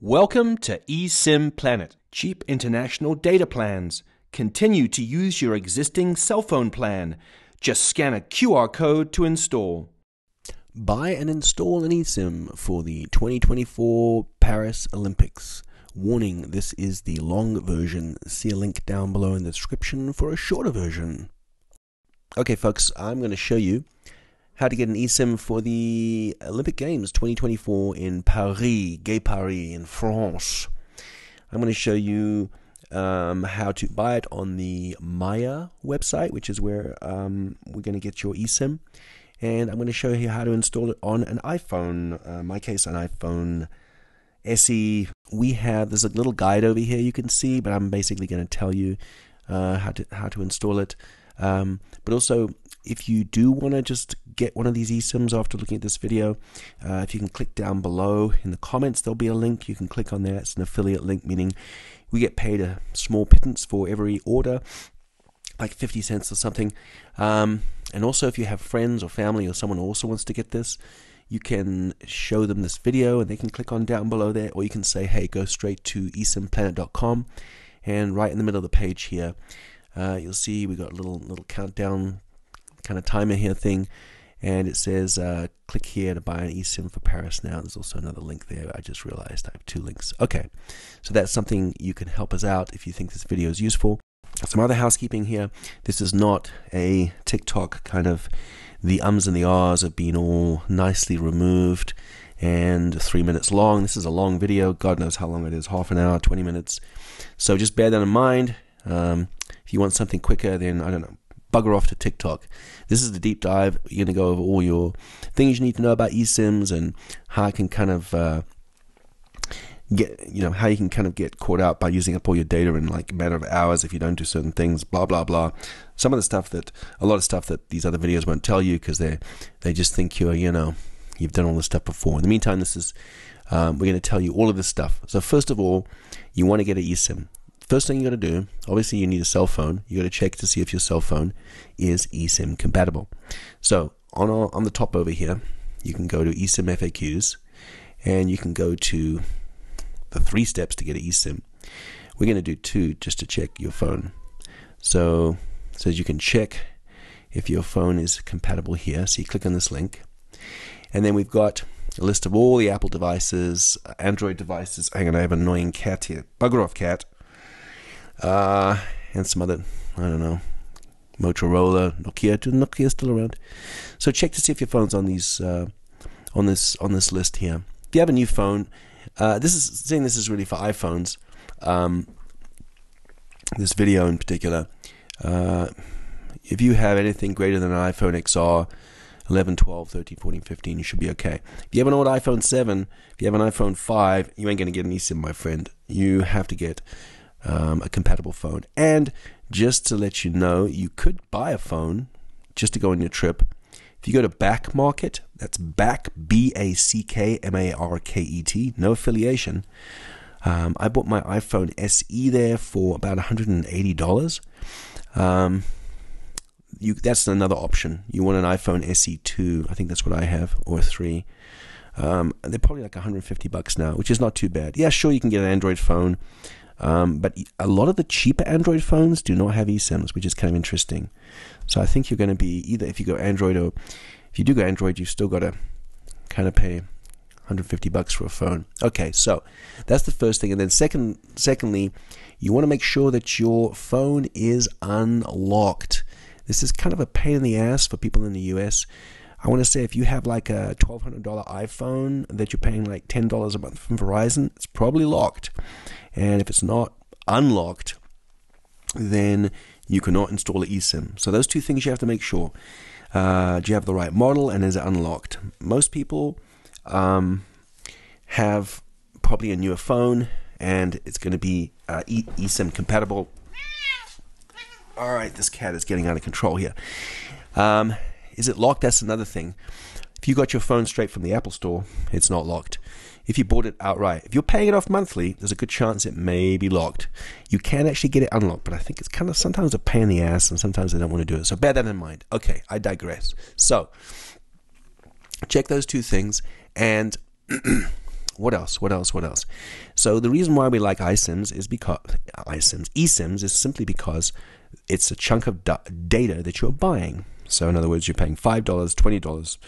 Welcome to eSIM Planet. Cheap international data plans. Continue to use your existing cell phone plan. Just scan a QR code to install. Buy and install an eSIM for the 2024 Paris Olympics. Warning, this is the long version. See a link down below in the description for a shorter version. Okay folks, I'm going to show you how to get an eSIM for the Olympic Games 2024 in Paris, Gay Paris in France. I'm going to show you how to buy it on the Maya website, which is where we're going to get your eSIM. And I'm going to show you how to install it on an iPhone, in my case an iPhone SE. There's a little guide over here you can see, but I'm basically going to tell you how to install it. But also, if you do want to just get one of these eSIMs after looking at this video, if you can click down below in the comments, there'll be a link. You can click on there. It's an affiliate link, meaning we get paid a small pittance for every order, like 50 cents or something. And also, if you have friends or family or someone who also wants to get this, you can show them this video and they can click on down below there, or you can say, hey, go straight to eSIMplanet.com, and right in the middle of the page here, you'll see we got a little countdown kind of timer here thing, and it says click here to buy an eSIM for Paris now. There's also another link there. I just realized I have two links. Okay, so that's something you can help us out if you think this video is useful. Some other housekeeping here. This is not a TikTok kind of, the ums and the ahs have been all nicely removed and 3 minutes long. This is a long video. God knows how long it is, half an hour, 20 minutes. So just bear that in mind. If you want something quicker, then I don't know, bugger off to TikTok. This is the deep dive. You're going to go over all your things you need to know about eSIMs and how I can kind of how you can kind of get caught out by using up all your data in like a matter of hours if you don't do certain things, blah blah blah. A lot of stuff that these other videos won't tell you because they just think you've done all this stuff before. In the meantime, this is we're going to tell you all of this stuff. So first of all, you want to get an eSIM. First thing you got to do, obviously you need a cell phone. You got to check to see if your cell phone is eSIM compatible. So on the top over here, you can go to eSIM FAQs, and you can go to the 3 steps to get an eSIM. We're going to do 2 just to check your phone. So it says you can check if your phone is compatible here. So you click on this link, and then we've got a list of all the Apple devices, Android devices. Hang on, I have an annoying cat here. Bugger off, cat. And some other, I don't know, Motorola, Nokia's still around. So check to see if your phone's on these on this list here. If you have a new phone, this is really for iPhones. This video in particular, if you have anything greater than an iPhone XR 11, 12, 13, 14, 15, you should be okay. If you have an old iPhone 7, if you have an iPhone 5, you ain't going to get an eSIM, my friend. You have to get a compatible phone. And just to let you know, you could buy a phone just to go on your trip. If you go to Back Market, that's Back, BACKMARKET, no affiliation. I bought my iPhone SE there for about $180. That's another option. You want an iPhone SE2, I think that's what I have, or 3. They're probably like $150 now, which is not too bad. Yeah, sure, you can get an Android phone. But a lot of the cheaper Android phones do not have eSIMs, which is kind of interesting. So I think you're going to be either, if you go Android, or if you do go Android, you've still got to kind of pay $150 for a phone. Okay, so that's the first thing. And then secondly, you want to make sure that your phone is unlocked. This is kind of a pain in the ass for people in the US. I want to say if you have like a $1,200 iPhone that you're paying like $10 a month from Verizon, it's probably locked. And if it's not unlocked, then you cannot install an eSIM. So those 2 things you have to make sure. Do you have the right model, and is it unlocked? Most people have probably a newer phone, and it's going to be eSIM compatible. All right, this cat is getting out of control here. Is it locked? That's another thing. If you got your phone straight from the Apple Store, it's not locked. If you bought it outright, if you're paying it off monthly, there's a good chance it may be locked. You can actually get it unlocked, but I think it's kind of sometimes a pain in the ass, and sometimes they don't want to do it. So bear that in mind. Okay, I digress. So check those 2 things, and What else? So the reason why we like eSIMs is simply because it's a chunk of data that you're buying. So in other words, you're paying $5, $20,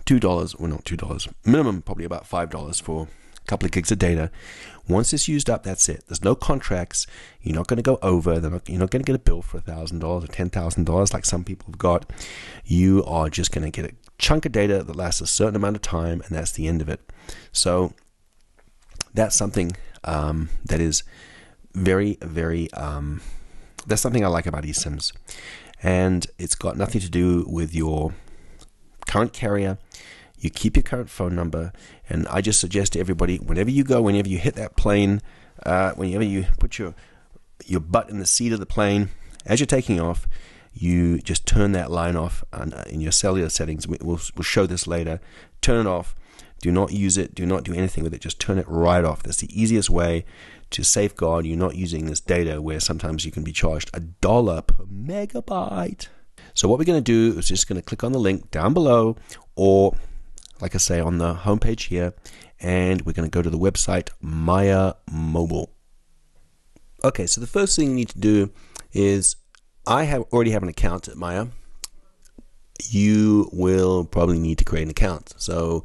$2, well not $2, minimum probably about $5 for a couple of gigs of data. Once it's used up, that's it. There's no contracts. You're not going to go over. You're not going to get a bill for $1,000 or $10,000 like some people have got. You are just going to get a chunk of data that lasts a certain amount of time, and that's the end of it. So that's something that is very, very, that's something I like about eSIMs. And it's got nothing to do with your current carrier. You keep your current phone number, and I just suggest to everybody, whenever you hit that plane, whenever you put your butt in the seat of the plane, as you're taking off, you just turn that line off in your cellular settings. We'll show this later. Turn it off. Do not use it. Do not do anything with it. Just turn it right off. That's the easiest way to safeguard you're not using this data where sometimes you can be charged $1 per megabyte. So what we're going to do is just going to click on the link down below, or like I say, on the homepage here, and we're going to go to the website Maya Mobile. Okay, so the first thing you need to do is, I already have an account at Maya. You will probably need to create an account. So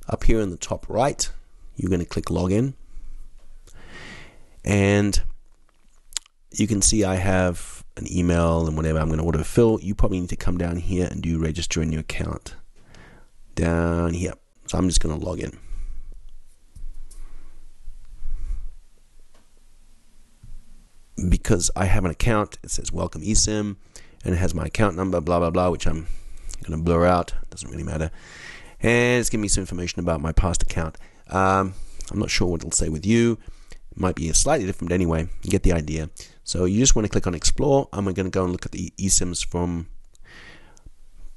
up here in the top right, you're going to click login, and you can see I have an email and whatever I'm going to autofill. You probably need to come down here and do register a new account down here. So I'm just going to log in. Because I have an account, it says welcome eSIM, and it has my account number, blah blah blah, which I'm going to blur out, doesn't really matter. And it's giving me some information about my past account. I'm not sure what it'll say with you. It might be slightly different anyway. You get the idea. So you just want to click on explore. I'm going to go and look at the eSIMs from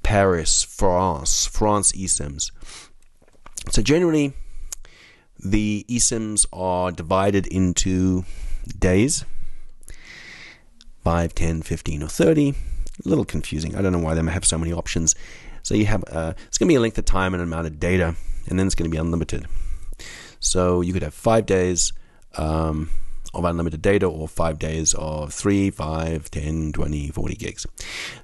Paris, France eSIMs. So generally, the eSIMs are divided into days, 5, 10, 15, or 30. A little confusing. I don't know why they have so many options. So you have, it's going to be a length of time and an amount of data, and then it's going to be unlimited. So you could have 5 days of unlimited data, or 5 days of 3, 5, 10, 20, 40 gigs.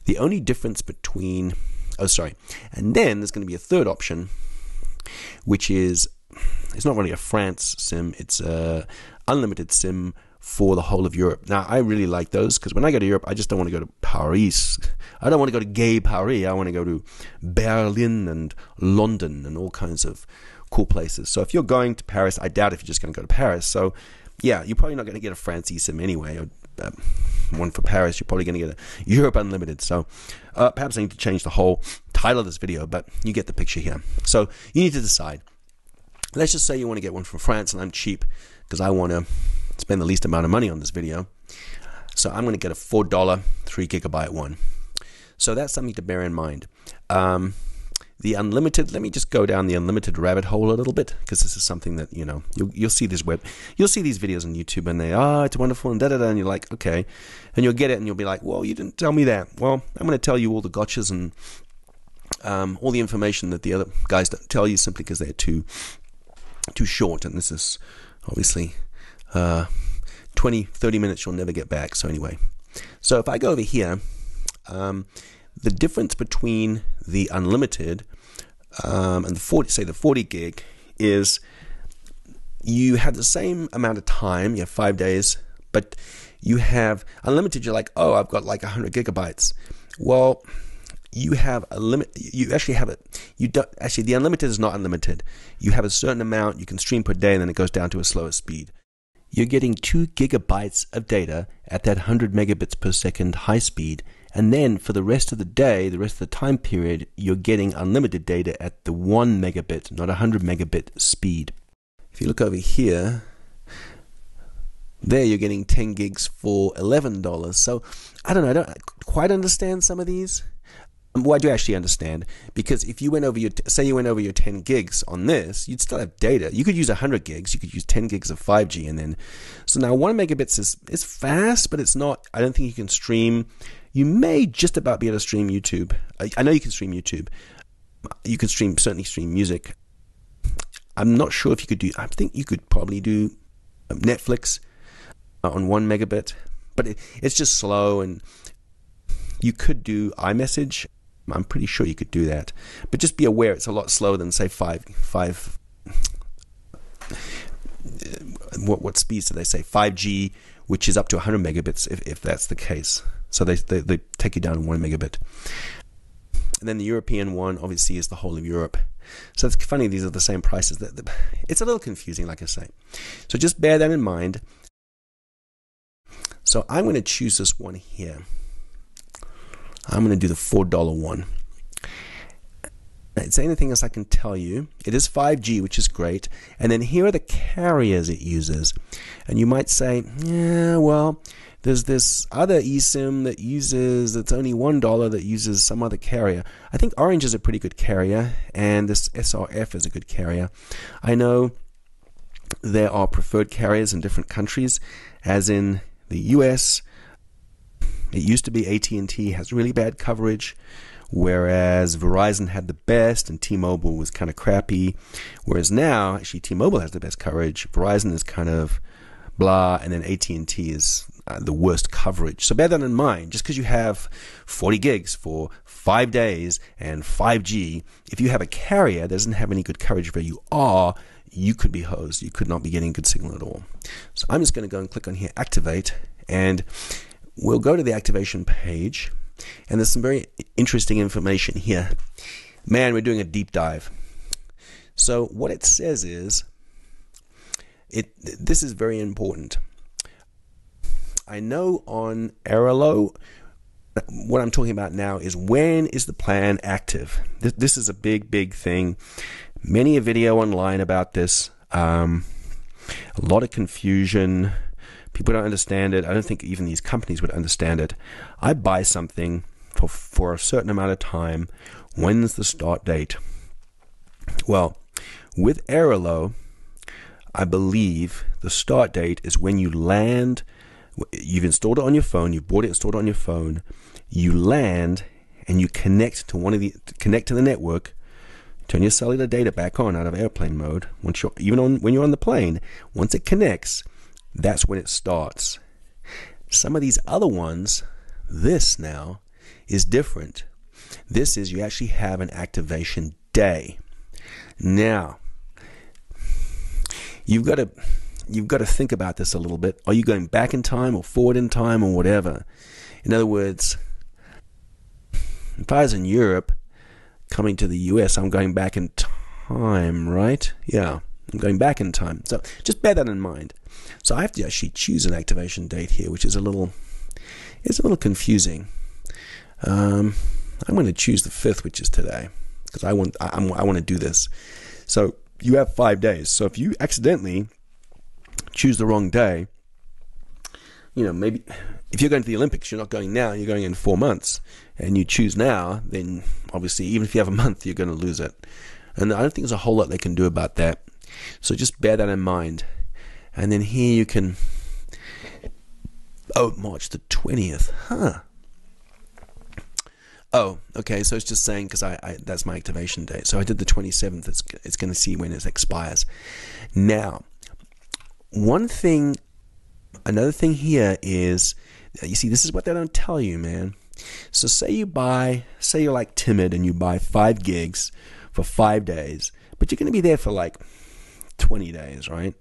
The only difference between, and then there's going to be a third option, which is, it's not really a France SIM, it's a unlimited SIM for the whole of Europe. Now, I really like those, because when I go to Europe, I just don't want to go to Paris. I don't want to go to gay Paris. I want to go to Berlin and London and all kinds of cool places. So if you're going to Paris, I doubt if you're just going to go to Paris. So yeah, you're probably not going to get a France eSIM anyway, or one for Paris. You're probably going to get a Europe Unlimited. So perhaps I need to change the whole title of this video, but you get the picture here. So you need to decide. Let's just say you want to get one from France, and I'm cheap because I want to spend the least amount of money on this video. So I'm going to get a $4 3 gigabyte one. So that's something to bear in mind. The unlimited, let me just go down the unlimited rabbit hole a little bit, because this is something that, you know, you'll see this you'll see these videos on YouTube, and it's wonderful and da-da-da, and you're like, okay, and you'll get it, and you'll be like, well, you didn't tell me that. Well, I'm going to tell you all the gotchas and all the information that the other guys don't tell you, simply because they're too short, and this is obviously 20-30 minutes you'll never get back. So anyway, so if I go over here, the difference between the unlimited and the 40 gig is you have the same amount of time. You have 5 days, but you have unlimited. You're like, oh, I've got like 100 gigabytes. Well, you have a limit. You actually have it. You don't actually. The unlimited is not unlimited. You have a certain amount you can stream per day, and then it goes down to a slower speed. You're getting 2 gigabytes of data at that 100 megabits per second high speed. And then for the rest of the day, the rest of the time period, you're getting unlimited data at the 1 megabit, not 100 megabit speed. If you look over here, there you're getting 10 gigs for $11. So I don't know, I don't quite understand some of these. Well, I do actually understand, because if you went over say you went over your 10 gigs on this, you'd still have data. You could use 100 gigs, you could use 10 gigs of 5G, and then, so now 1 megabits is fast, but it's not, I don't think you can stream. You may just about be able to stream YouTube. I know you can stream YouTube. You can certainly stream music. I'm not sure if you could do, I think you could probably do Netflix on 1 megabit, but it's just slow. And you could do iMessage. I'm pretty sure you could do that, but just be aware it's a lot slower than, say, what speeds do they say? 5G, which is up to 100 megabits if that's the case. So they take you down 1 megabit. And then the European one, obviously, is the whole of Europe. So it's funny, these are the same prices. It's a little confusing, like I say. So just bear that in mind. So I'm going to choose this one here. I'm going to do the $4 one. It's anything else I can tell you. It is 5G, which is great. And then here are the carriers it uses. And you might say, yeah, well, there's this other eSIM that's only $1 that uses some other carrier. I think Orange is a pretty good carrier, and this SRF is a good carrier. I know there are preferred carriers in different countries, as in the US. It used to be AT&T has really bad coverage, whereas Verizon had the best and T-Mobile was kind of crappy. Whereas now, actually, T-Mobile has the best coverage. Verizon is kind of blah, and then AT&T is the worst coverage. So bear that in mind. Just because you have 40 gigs for 5 days and 5G, if you have a carrier that doesn't have any good coverage where you are, you could be hosed. You could not be getting good signal at all. So I'm just going to go and click on here, activate, and we'll go to the activation page, and there's some very interesting information here. Man, we're doing a deep dive. So what it says is, this is very important. I know on Airalo, what I'm talking about now is when is the plan active. This is a big thing. Many a video online about this. A lot of confusion. People don't understand it. I don't think even these companies would understand it. I buy something for a certain amount of time. When's the start date? Well, with Airalo, I believe the start date is when you land. You've installed it on your phone. You've bought it, installed it on your phone. You land and you connect to the network. Turn your cellular data back on out of airplane mode. When you're on the plane, once it connects, that's when it starts. Some of these other ones, this now is different. This is you actually have an activation day. Now, you've got to think about this a little bit. Are you going back in time or forward in time or whatever? In other words, if I was in Europe coming to the US, I'm going back in time, right? Yeah, I'm going back in time. So just bear that in mind. So I have to actually choose an activation date here, which is a little confusing. I'm going to choose the 5th, which is today, because I want to do this. So you have 5 days. So if you accidentally choose the wrong day, maybe if you're going to the Olympics, you're not going now, you're going in 4 months, and you choose now, then obviously even if you have a month, you're going to lose it. And I don't think there's a whole lot they can do about that. So just bear that in mind. And then here you can, March the 20th, Oh, okay, so it's just saying, because I that's my activation date. So I did the 27th, it's going to see when it expires. Now, another thing here is, you see, this is what they don't tell you, man. So say you're like timid and you buy 5 gigs for 5 days, but you're going to be there for like 20 days, right?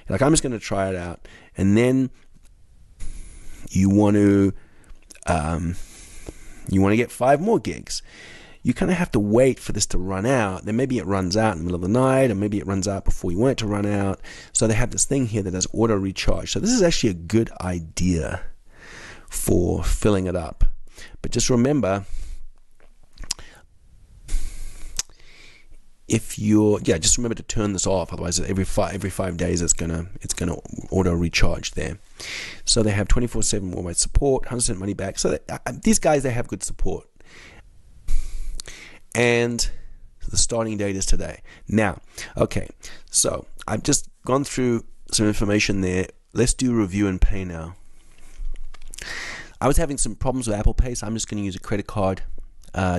You're like, I'm just going to try it out. And then you want to get 5 more gigs. You kind of have to wait for this to run out. Then maybe it runs out in the middle of the night, or maybe it runs out before you want it to run out. So they have this thing here that does auto recharge. So this is actually a good idea for filling it up. But just remember, just remember to turn this off. Otherwise, every 5 days it's gonna auto recharge there. So they have 24/7 worldwide support, 100% money back. So these guys, they have good support. And the starting date is today. Now, okay, so I've just gone through some information there. Let's do review and pay now. I was having some problems with Apple Pay, so I'm just going to use a credit card.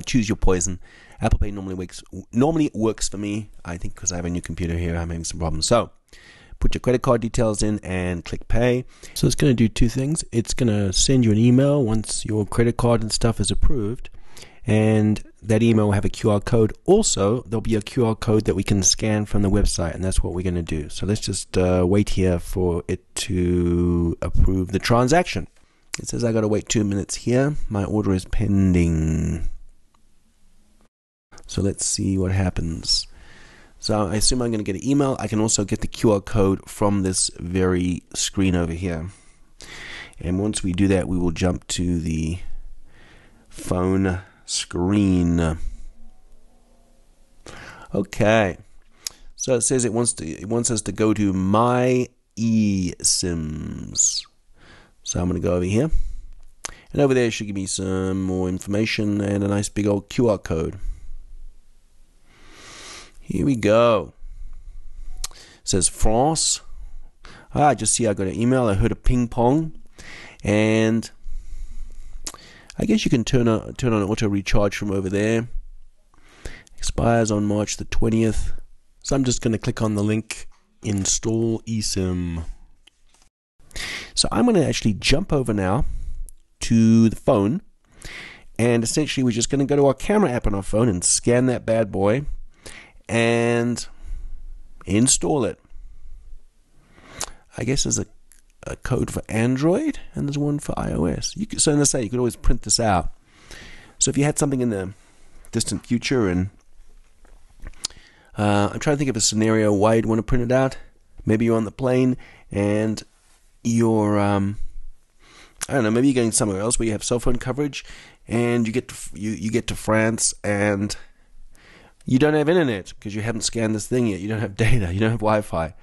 choose your poison. Apple Pay normally works for me. I think because I have a new computer here, I'm having some problems. So put your credit card details in and click pay. So it's going to do two things. It's going to send you an email once your credit card and stuff is approved, and that email will have a QR code. Also, there'll be a QR code that we can scan from the website, and that's what we're going to do. So let's just wait here for it to approve the transaction. It says I got to wait 2 minutes here. My order is pending. So let's see what happens. So I assume I'm going to get an email. I can also get the QR code from this very screen over here. And once we do that, we will jump to the phone screen. Okay. So it says it wants us to go to My eSIMs. So I'm going to go over here. And over there it should give me some more information and a nice big old QR code. Here we go. It says France. I just see I got an email. I heard a ping pong. And I guess you can turn on auto recharge from over there. Expires on March the 20th. So I'm just going to click on the link, install eSIM. So I'm going to actually jump over now to the phone. And essentially we're just going to go to our camera app on our phone and scan that bad boy and install it. I guess there's a code for Android and there's one for iOS. So let's say you could always print this out. So if you had something in the distant future, and I'm trying to think of a scenario why you'd want to print it out. Maybe you're on the plane and you're I don't know, maybe you're going somewhere else where you have cell phone coverage, and you get to France and you don't have internet because you haven't scanned this thing yet. You don't have data. You don't have Wi-Fi.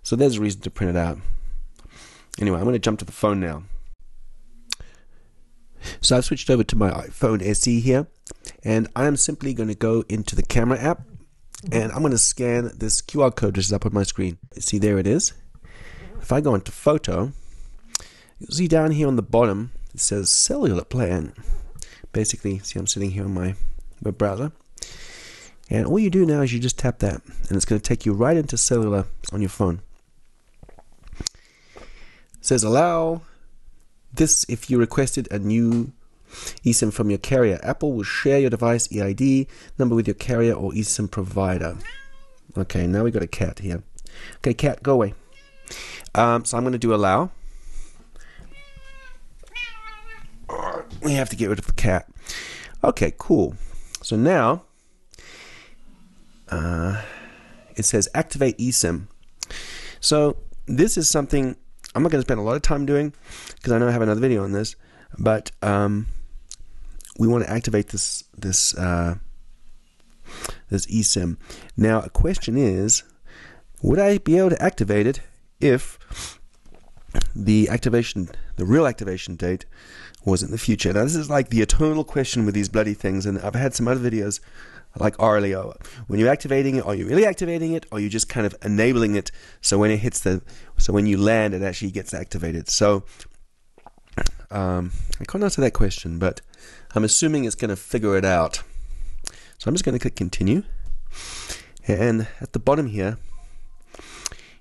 So there's a reason to print it out. Anyway, I'm going to jump to the phone now. So I've switched over to my iPhone SE here, and I'm simply going to go into the camera app, and I'm going to scan this QR code which is up on my screen. See, there it is. If I go into photo, you'll see down here on the bottom it says cellular plan. Basically, see, I'm sitting here on my web browser, and all you do now is you just tap that, and it's going to take you right into cellular on your phone. It says allow this if you requested a new eSIM from your carrier. Apple will share your device EID number with your carrier or eSIM provider. Okay, now we got a cat here. Okay, cat, go away. So I'm going to do allow. We have to get rid of the cat. Okay, cool. So now it says activate eSIM. So this is something I'm not going to spend a lot of time doing because I know I have another video on this, but we want to activate this eSIM. Now, a question is, would I be able to activate it if the real activation date was in the future? Now, this is like the eternal question with these bloody things, and I've had some other videos like RLEO. When you're activating it, are you really activating it, or are you just kind of enabling it so when it hits so when you land, it actually gets activated? So I can't answer that question, but I'm assuming it's going to figure it out. So I'm just going to click continue, and at the bottom here,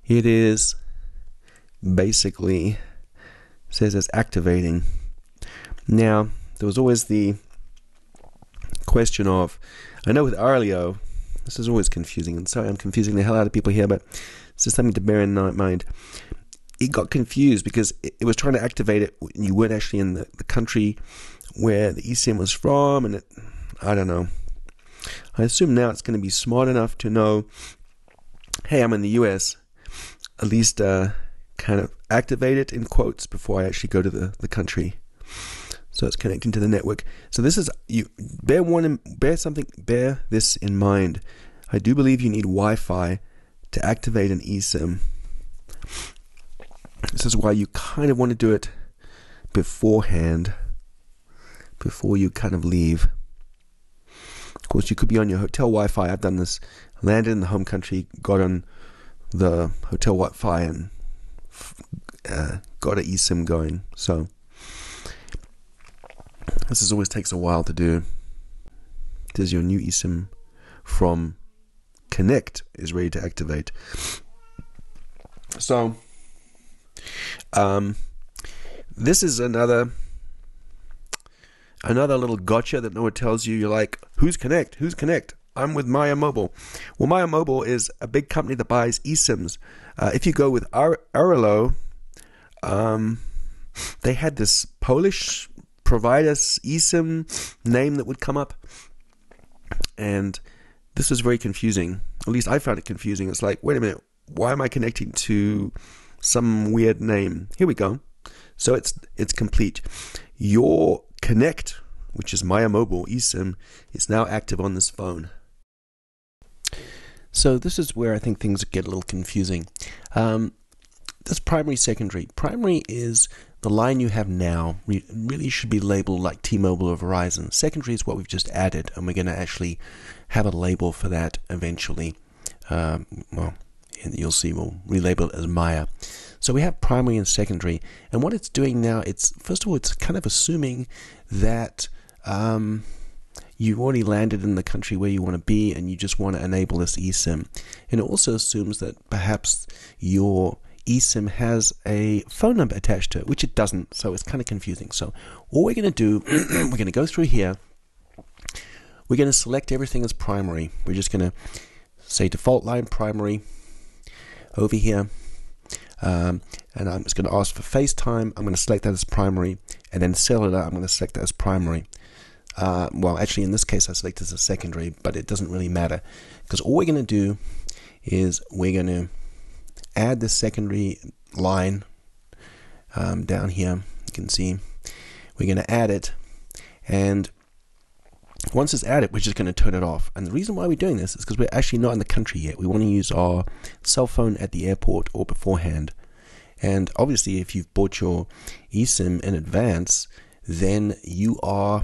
it is basically says it's activating. Now, there was always the question of, I know with RLEO, this is always confusing, and sorry I'm confusing the hell out of people here, but it's just something to bear in mind. It got confused because it was trying to activate it when you weren't actually in the country where the eSIM was from, and I don't know. I assume now it's going to be smart enough to know, hey, I'm in the US, at least kind of activate it in quotes before I actually go to the country. So it's connecting to the network. So this is, bear this in mind. I do believe you need Wi-Fi to activate an eSIM. This is why you kind of want to do it beforehand, before you kind of leave. Of course, you could be on your hotel Wi-Fi. I've done this. Landed in the home country, got on the hotel Wi-Fi, and got an eSIM going. So this always takes a while to do. Connect is your new eSIM from Connect is ready to activate. So this is another little gotcha that no one tells you. You're like, who's Connect? Who's Connect? I'm with Maya Mobile. Well, Maya Mobile is a big company that buys eSIMs. If you go with Arelo, they had this Polish provider eSIM name that would come up, and this was very confusing. At least I found it confusing. It's like, wait a minute, why am I connecting to some weird name? Here we go. So it's complete. Your Connect, which is Maya Mobile eSIM, is now active on this phone. So this is where I think things get a little confusing. This primary, secondary. Primary is the line you have now. Really should be labeled like T-Mobile or Verizon. Secondary is what we've just added, and we're going to actually have a label for that eventually. Well, you'll see we'll relabel it as Maya. So we have primary and secondary, and what it's doing now, it's first of all, it's kind of assuming that you've already landed in the country where you want to be, and you just want to enable this eSIM. And it also assumes that perhaps your eSIM has a phone number attached to it, which it doesn't, so it's kind of confusing. So all we're going to do, we're going to go through here. We're going to select everything as primary. We're just going to say default line primary over here. And I'm just going to ask for FaceTime. I'm going to select that as primary, and then cellular, I'm going to select that as primary. Well, actually, in this case, I select it as a secondary, but it doesn't really matter, because all we're going to do is we're going to add the secondary line down here. You can see we're going to add it, and once it's added, we're just going to turn it off. And the reason why we're doing this is because we're actually not in the country yet. We want to use our cell phone at the airport or beforehand. And obviously, if you've bought your eSIM in advance, then you are,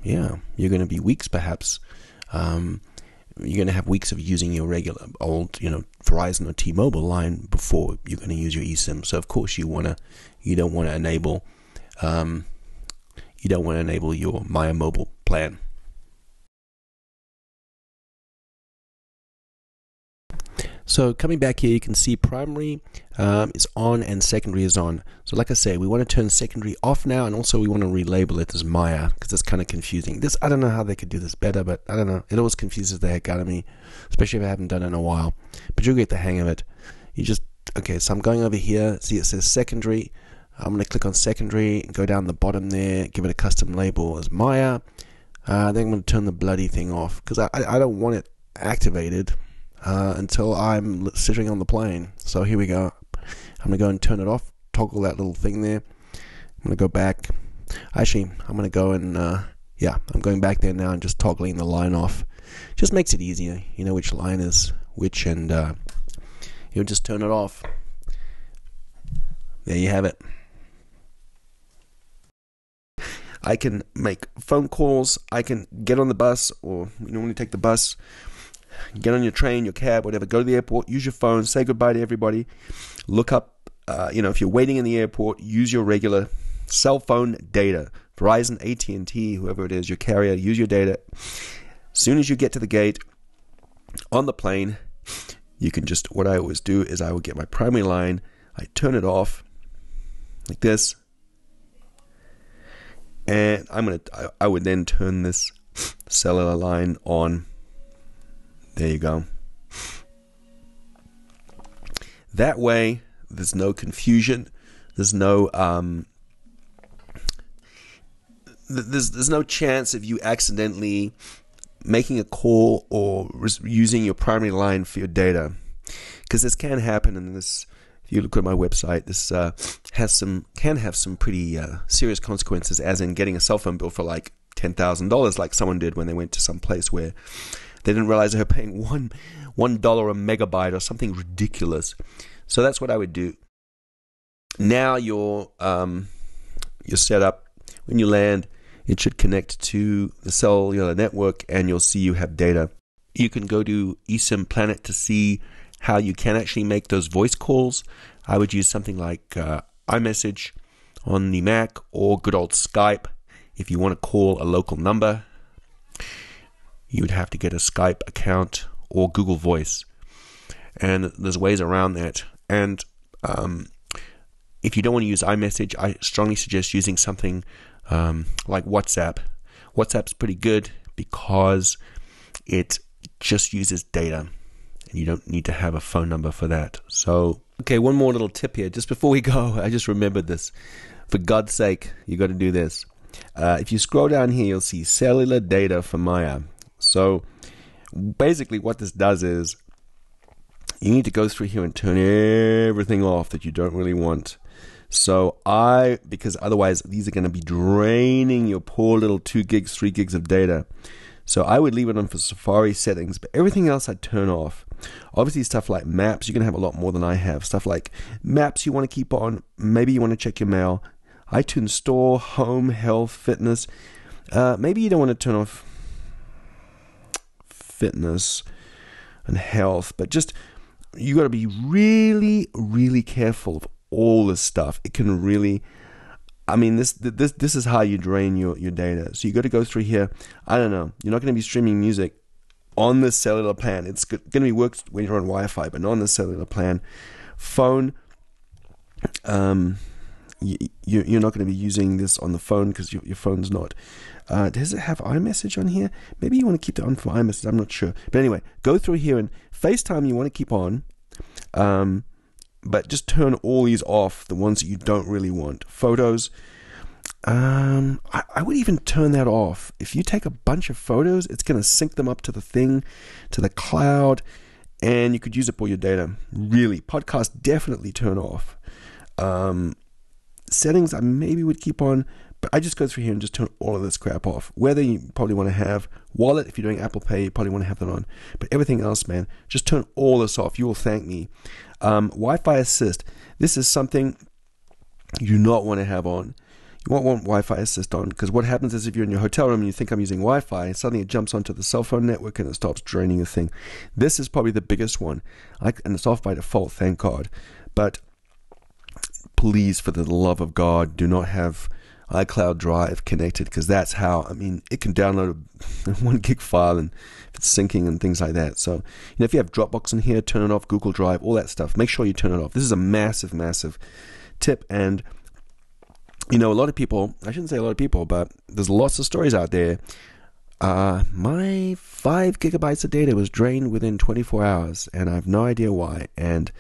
you're going to be weeks perhaps. You're going to have weeks of using your regular old, Verizon or T-Mobile line before you're going to use your eSIM. So of course you don't want to enable your Maya Mobile plan. So coming back here, you can see primary is on and secondary is on. So like I say, we want to turn secondary off now, and also we want to relabel it as Maya, because it's kind of confusing. I don't know how they could do this better, but I don't know. It always confuses the heck out of me, especially if I haven't done it in a while. But you'll get the hang of it. Okay, so I'm going over here. See, it says secondary. I'm going to click on secondary, go down the bottom there, give it a custom label as Maya. Then I'm going to turn the bloody thing off, because I don't want it activated until I'm sitting on the plane. So here we go. I'm going to go and turn it off, toggle that little thing there. I'm going to go back. Actually, I'm going to go and, I'm going back there now and just toggling the line off. Just makes it easier. You know which line is which, and you'll just turn it off. There you have it. I can make phone calls. I can get on the bus, or when you take the bus, get on your train, your cab, whatever, go to the airport, use your phone, say goodbye to everybody, look up, if you're waiting in the airport, use your regular cell phone data, Verizon, AT&T, whoever it is, your carrier, use your data. As soon as you get to the gate, on the plane, you can just, what I always do is I will get my primary line, I turn it off, like this, and I would then turn this cellular line on. There you go. That way, there's no confusion. There's no there's no chance of you accidentally making a call or using your primary line for your data, because this can happen. And this, if you look at my website, this can have some pretty serious consequences, as in getting a cell phone bill for like $10,000, like someone did when they went to some place where they didn't realize they were paying $1 a megabyte or something ridiculous. So that's what I would do. Now you're set up. When you land, it should connect to the cellular network, and you'll see you have data. You can go to eSIM Planet to see how you can actually make those voice calls. I would use something like iMessage on the Mac, or good old Skype if you want to call a local number. you would have to get a Skype account or Google Voice. And there's ways around that. And if you don't want to use iMessage, I strongly suggest using something like WhatsApp. WhatsApp's pretty good because it just uses data, and you don't need to have a phone number for that. So, okay, one more little tip here. Just before we go, I just remembered this. For God's sake, you got to do this. If you scroll down here, you'll see cellular data for Maya. So, basically what this does is you need to go through here and turn everything off that you don't really want. So because otherwise these are going to be draining your poor little 2 gigs, 3 gigs of data. So I would leave it on for Safari settings, but everything else I'd turn off. Obviously stuff like maps, you're going to have a lot more than I have. Stuff like maps you want to keep on. Maybe you want to check your mail. iTunes Store, home, health, fitness. Maybe you don't want to turn off fitness and health, but just you got to be really, really careful of all this stuff. It can really, I mean, this is how you drain your data. So you got to go through here. I don't know. You're not going to be streaming music on the cellular plan. It's going to be worked when you're on Wi-Fi, but not on the cellular plan. Phone, you're not going to be using this on the phone because your phone's not. Does it have iMessage on here? Maybe you want to keep it on for iMessage. I'm not sure. But anyway, go through here, and FaceTime you want to keep on. But just turn all these off, the ones that you don't really want. Photos, I would even turn that off. If you take a bunch of photos, it's going to sync them up to the thing, to the cloud, and you could use it for your data. Really, podcast definitely turn off. Settings I maybe would keep on, but I just go through here and just turn all of this crap off. Whether you probably want to have wallet, if you're doing Apple Pay, you probably want to have that on. But everything else, man, just turn all this off. You will thank me. Wi-Fi assist. This is something you do not want to have on. You won't want Wi-Fi assist on, because what happens is if you're in your hotel room and you think I'm using Wi-Fi, and suddenly it jumps onto the cell phone network and it stops draining the thing. This is probably the biggest one, and it's off by default, thank God. But please, for the love of God, do not have iCloud Drive connected, because that's how, I mean, it can download a 1 gig file and if it's syncing and things like that. So, if you have Dropbox in here, turn it off, Google Drive, all that stuff, make sure you turn it off. This is a massive, massive tip. And, a lot of people, I shouldn't say a lot of people, but there's lots of stories out there. My 5 gigabytes of data was drained within 24 hours, and I have no idea why. And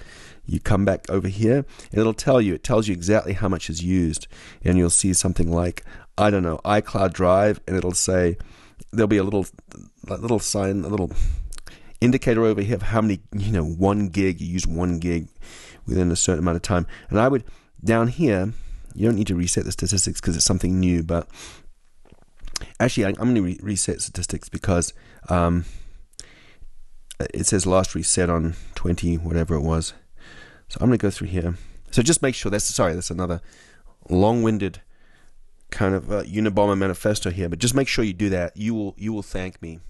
you come back over here, and it tells you exactly how much is used. And you'll see something like, I don't know, iCloud Drive, and it'll say, there'll be a little sign, a little indicator over here of how many, 1 gig, you use 1 gig within a certain amount of time. And I would, down here, you don't need to reset the statistics because it's something new, but actually I'm going to reset statistics because it says last reset on 20, whatever it was. So I'm going to go through here. So just make sure that's another long-winded kind of Unabomber manifesto here, but just make sure you do that. You will thank me.